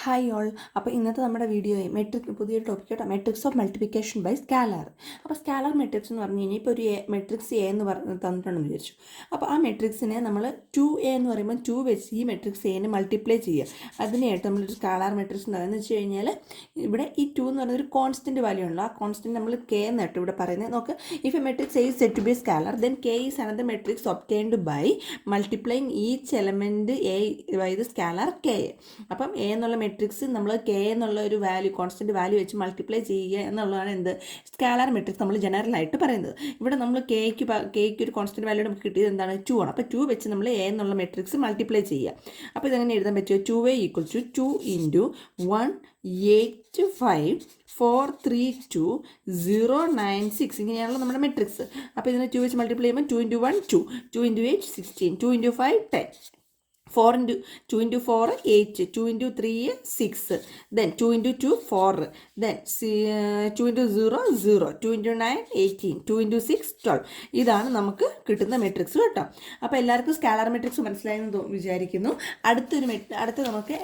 Hi all. അപ്പോൾ ഇന്നത്തെ നമ്മുടെ വീഡിയോയെ പുതിയൊരു ടോപ്പിക് കേട്ടോ, matrix of multiplication by scalar. അപ്പോൾ സ്കാലർ മെട്രിക്സ് എന്ന് പറഞ്ഞു കഴിഞ്ഞാൽ ഇപ്പോൾ ഒരു മെട്രിക്സ് എ എന്ന് തന്നിട്ടുണ്ടെന്ന് വിചാരിച്ചു. അപ്പോൾ ആ മെട്രിക്സിനെ നമ്മൾ 2a എന്ന് പറയുമ്പോൾ 2 വെച്ച് ഈ മെട്രിക്സ് എനെ മൾട്ടിപ്ലൈ ചെയ്യുക. അതിനെയായിട്ട് നമ്മളൊരു സ്കാലർ മെട്രിക്സ് എന്ന് പറയുന്നത് വെച്ച് കഴിഞ്ഞാൽ ഇവിടെ ഈ 2 എന്ന് പറയുന്നത് ഒരു കോൺസ്റ്റൻറ്റ് വാല്യൂ ഉണ്ടല്ലോ. ആ കോൺസ്റ്റൻറ്റ് നമ്മൾ കെ എന്നായിട്ട് ഇവിടെ പറയുന്നത്. നോക്ക്, if A matrix A is said to be scalar then K is another matrix obtained by multiplying each element A by the scalar K. അപ്പം എ എന്നുള്ള മെട്രിക്സ് നമ്മൾ കെ എന്നുള്ള ഒരു വാല്യൂ, കോൺസ്റ്റൻറ്റ് വാല്യൂ വെച്ച് multiply ചെയ്യുക എന്നുള്ളതാണ് എന്ത്, scalar matrix നമ്മൾ ജനറലായിട്ട് പറയുന്നത്. ഇവിടെ നമ്മൾ കെയ്ക്ക് ഒരു കോൺസ്റ്റൻറ്റ് വാല്യൂ നമുക്ക് കിട്ടിയത് എന്താണ്, 2 ആണ്. അപ്പോൾ 2 വെച്ച് നമ്മൾ എ എന്നുള്ള മെട്രിക്സ് മൾട്ടിപ്ലൈ ചെയ്യുക. അപ്പോൾ ഇതെങ്ങനെ എഴുതാൻ പറ്റുമോ, 2a ഈക്വൽ ടു 2 ഇൻറ്റു 1 8 5 4 3 2 0 9 6 ഇങ്ങനെയാണല്ലോ നമ്മുടെ മെട്രിക്സ്. അപ്പോൾ ഇതിനെ 2 വെച്ച് മൾട്ടിപ്ലൈ ചെയ്യുമ്പോൾ 2 into 1 2, 2 into 8 16, 2 into 5 10, 2 into 4 8, 2 into 3 6, then 2 into 2 4, then 2 into 0 0, 2 into 9 18, 2 into 6 12. ഇതാണ് നമുക്ക് കിട്ടുന്ന മെട്രിക്സ് കേട്ടോ. അപ്പോൾ എല്ലാവർക്കും സ്കാലർ മെട്രിക്സ് മനസ്സിലായെന്ന് വിചാരിക്കുന്നു. അടുത്ത നമുക്ക്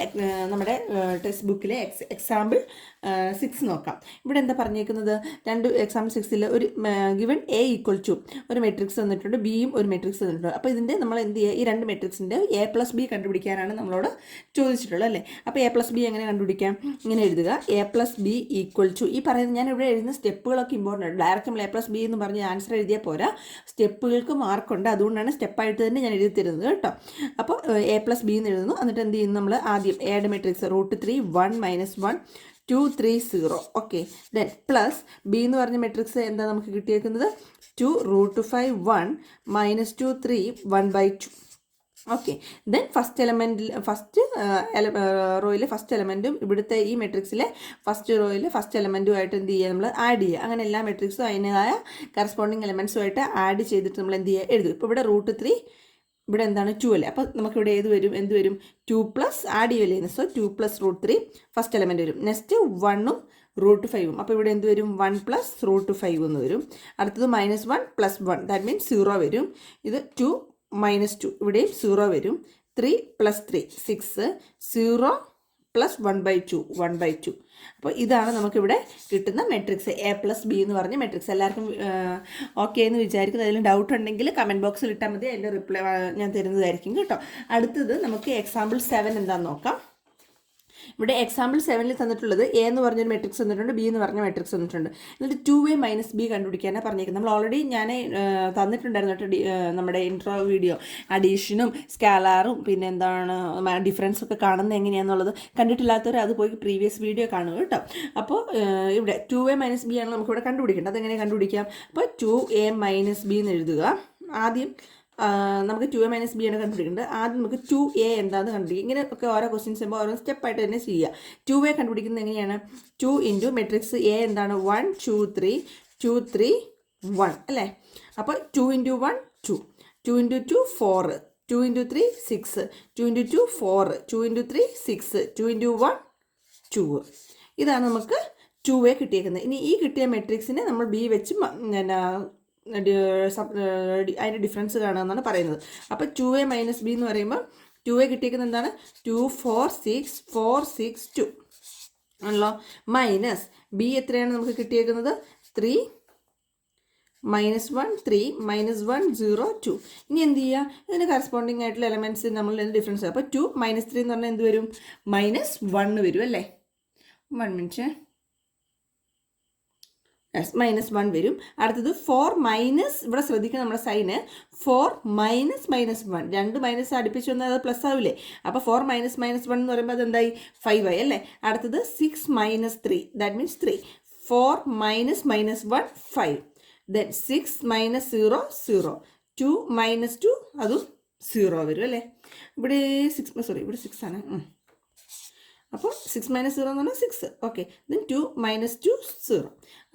നമ്മുടെ ടെക്സ്റ്റ് ബുക്കിലെ എക്സാമ്പിൾ 6 നോക്കാം. ഇവിടെ എന്താ പറഞ്ഞേക്കുന്നത്, എക്സാമ്പിൾ 6ൽ ഒരു ഗിവൺ എ ഈക്വൽ ടു ഒരു മെട്രിക്സ് തന്നിട്ടുണ്ട്, ബിയും ഒരു മെട്രിക്സ് തന്നിട്ടുണ്ട്. അപ്പോൾ ഇതിൻ്റെ നമ്മൾ എന്ത് ചെയ്യുക, ഈ രണ്ട് മെട്രിക്സിൻ്റെ എ പ്ലസ് ബി കണ്ടുപിടിക്കാനാണ് നമ്മളോട് ചോദിച്ചിട്ടുള്ളത് അല്ലേ. അപ്പോൾ എ പ്ലസ് ബി എങ്ങനെ കണ്ടുപിടിക്കാം, ഇങ്ങനെ എഴുതുക, A plus B equal to, ഈ പറയുന്നത് ഞാൻ ഇവിടെ എഴുതുന്ന സ്റ്റെപ്പുകളൊക്കെ ഇമ്പോർട്ടൻ്റ് ആണ്. ഡയറക്റ്റ് നമ്മൾ എ പ്ലസ് ബി എന്ന് പറഞ്ഞ് ആൻസർ എഴുതിയാൽ പോരാ, സ്റ്റെപ്പുകൾക്ക് മാർക്കുണ്ട്. അതുകൊണ്ടാണ് സ്റ്റെപ്പായിട്ട് തന്നെ ഞാൻ എഴുതി തരുന്നത് കേട്ടോ. അപ്പോൾ എ പ്ലസ് ബി എന്ന് എഴുതുന്നു. എന്നിട്ട് എന്ത് ചെയ്യുന്നു, നമ്മൾ ആദ്യം എയുടെ matrix √3 1 - 1 2 3 0. Okay, then plus B എന്ന് പറഞ്ഞ മെട്രിക്സ് എന്താ നമുക്ക് കിട്ടിയേക്കുന്നത്, 2 √5 1 - 2 3 1/2. ഓക്കെ, ദെൻ ഫസ്റ്റ് റോയിലെ ഫസ്റ്റ് എലമെൻറ്റും ഇവിടുത്തെ ഈ മെട്രിക്സിലെ ഫസ്റ്റ് റോയിലെ ഫസ്റ്റ് എലമെൻറ്റുമായിട്ട് എന്ത് ചെയ്യുക, നമ്മൾ ആഡ് ചെയ്യുക. അങ്ങനെ എല്ലാ മെട്രിക്സും അതിൻ്റെതായ കറസ്പോണ്ടിങ് എലമെൻസുമായിട്ട് ആഡ് ചെയ്തിട്ട് നമ്മൾ എന്ത് ചെയ്യുക, എഴുതും. ഇപ്പോൾ ഇവിടെ √3 ഇവിടെ എന്താണ് 2 അല്ലേ. അപ്പോൾ നമുക്കിവിടെ എന്ത് വരും 2 പ്ലസ് ആഡ് ചെയ്യുമല്ലേ. സോ 2 + √3 ഫസ്റ്റ് എലമെൻറ്റ് വരും. നെക്സ്റ്റ് 1ഉം √5ഉം. അപ്പോൾ ഇവിടെ എന്ത് വരും, 1 + √5 എന്ന് വരും. അടുത്തത് -1 + 1, ദാറ്റ് മീൻസ് 0 വരും. ഇത് 2 - 2, ഇവിടെയും 0 വരും. 3 + 3 6, 0 + 1/2 1/2. അപ്പോൾ ഇതാണ് നമുക്കിവിടെ കിട്ടുന്ന മെട്രിക്സ് എ പ്ലസ് ബി എന്ന് പറഞ്ഞ മെട്രിക്സ്. എല്ലാവർക്കും ഓക്കെ എന്ന് വിചാരിക്കുന്നു. അതിൽ ഡൗട്ട് ഉണ്ടെങ്കിൽ കമൻറ്റ് ബോക്സിൽ ഇട്ടാൽ മതി, അതിൻ്റെ റിപ്ലൈ ഞാൻ തരുന്നതായിരിക്കും കേട്ടോ. അടുത്തത് നമുക്ക് എക്സാമ്പിൾ 7 എന്താണെന്ന് നോക്കാം. ഇവിടെ എക്സാമ്പിൾ 7ൽ തന്നിട്ടുള്ളത് എ എന്ന് പറഞ്ഞൊരു മെട്രിക്സ് തന്നിട്ടുണ്ട്, ബി എന്ന് പറഞ്ഞ മെട്രിക്സ് തന്നിട്ടുണ്ട്. എന്നിട്ട് 2a - b കണ്ടുപിടിക്കാനാണ് പറഞ്ഞേക്കുന്നത്. നമ്മൾ ഓൾറെഡി ഞാൻ തന്നിട്ടുണ്ടായിരുന്നു കേട്ടോ നമ്മുടെ ഇൻട്രോ വീഡിയോ, അഡീഷനും സ്കാലാറും പിന്നെ എന്താണ് ഡിഫറൻസ് ഒക്കെ കാണുന്നത് എങ്ങനെയാണെന്നുള്ളത് കണ്ടിട്ടില്ലാത്തവർ അത് പോയി പ്രീവിയസ് വീഡിയോ കാണുക കേട്ടോ. അപ്പോൾ ഇവിടെ 2a - b ആണ് നമുക്കിവിടെ കണ്ടുപിടിക്കേണ്ടത്. അതെങ്ങനെ കണ്ടുപിടിക്കാം, അപ്പോൾ 2a - b എന്ന് എഴുതുക. ആദ്യം നമുക്ക് 2a - b ആണ് കണ്ടുപിടിക്കേണ്ടത്. ആദ്യം നമുക്ക് 2a എന്താണെന്ന് കണ്ടുപിടിക്കുക. ഇങ്ങനെ ഒക്കെ ഓരോ ക്വസ്റ്റ്യൻസ് ചെയ്യുമ്പോൾ ഓരോ സ്റ്റെപ്പായിട്ട് തന്നെ ചെയ്യുക. 2a കണ്ടുപിടിക്കുന്നത് എങ്ങനെയാണ്, 2 ഇൻറ്റു മെട്രിക്സ് എ എന്താണ് 1 2 3 2 3 1 അല്ലേ. അപ്പോൾ 2 into 1 2, 2 into 2 4, 2 into 3 6, 2 into 2 4, 2 into 3 6, 2 into 1 2. ഇതാണ് നമുക്ക് 2a കിട്ടിയേക്കുന്നത്. ഇനി ഈ കിട്ടിയ മെട്രിക്സിനെ നമ്മൾ b വെച്ച് അതിൻ്റെ ഡിഫറൻസ് കാണുമെന്നാണ് പറയുന്നത്. അപ്പോൾ 2a - b എന്ന് പറയുമ്പോൾ 2a കിട്ടിയിരിക്കുന്നത് എന്താണ്, 2 4 6 4 6 2 ആണല്ലോ. മൈനസ് b എത്രയാണ് നമുക്ക് കിട്ടിയേക്കുന്നത്, 3 -1 3 -1 0 2. ഇനി എന്ത് ചെയ്യുക, ഇതിന് കറസ്പോണ്ടിങ് ആയിട്ടുള്ള എലമെൻറ്റ്സ് നമ്മൾ ഡിഫറൻസ്. അപ്പോൾ 2 - 3 എന്ന് പറഞ്ഞാൽ എന്ത് വരും, -1 വരും അല്ലേ. 1 മിനിറ്റ്, -1 വരും. അടുത്തത് 4 ഇവിടെ ശ്രദ്ധിക്കണം നമ്മുടെ സൈന്, 4 -1 രണ്ട് മൈനസ് അടുപ്പിച്ച് വന്നാൽ അത് പ്ലസ് ആവില്ലേ. അപ്പോൾ 4 -1 എന്ന് പറയുമ്പോൾ അത് എന്തായി 5 ആയി അല്ലേ. അടുത്തത് 6 - 3, ദാറ്റ് മീൻസ് 3, 4 -1 5, ദെൻ 6 - 0 0, 2 - 2 അതും 0 വരും അല്ലേ. ഇവിടെ 6 ആണ്. അപ്പോൾ 6 - 0 എന്ന് പറഞ്ഞാൽ 6. Okay, then 2 - 2 0.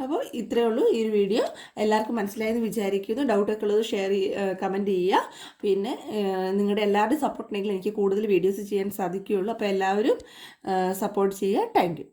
അപ്പോൾ ഇത്രയേ ഉള്ളൂ ഈ ഒരു വീഡിയോ. എല്ലാവർക്കും മനസ്സിലായെന്ന് വിചാരിക്കുന്നു. ഡൗട്ടൊക്കെ ഉള്ളത് കമൻറ്റ് ചെയ്യുക. പിന്നെ നിങ്ങളുടെ എല്ലാവരുടെയും സപ്പോർട്ടുണ്ടെങ്കിൽ എനിക്ക് കൂടുതൽ വീഡിയോസ് ചെയ്യാൻ സാധിക്കുകയുള്ളൂ. അപ്പോൾ എല്ലാവരും സപ്പോർട്ട് ചെയ്യുക. Thank you.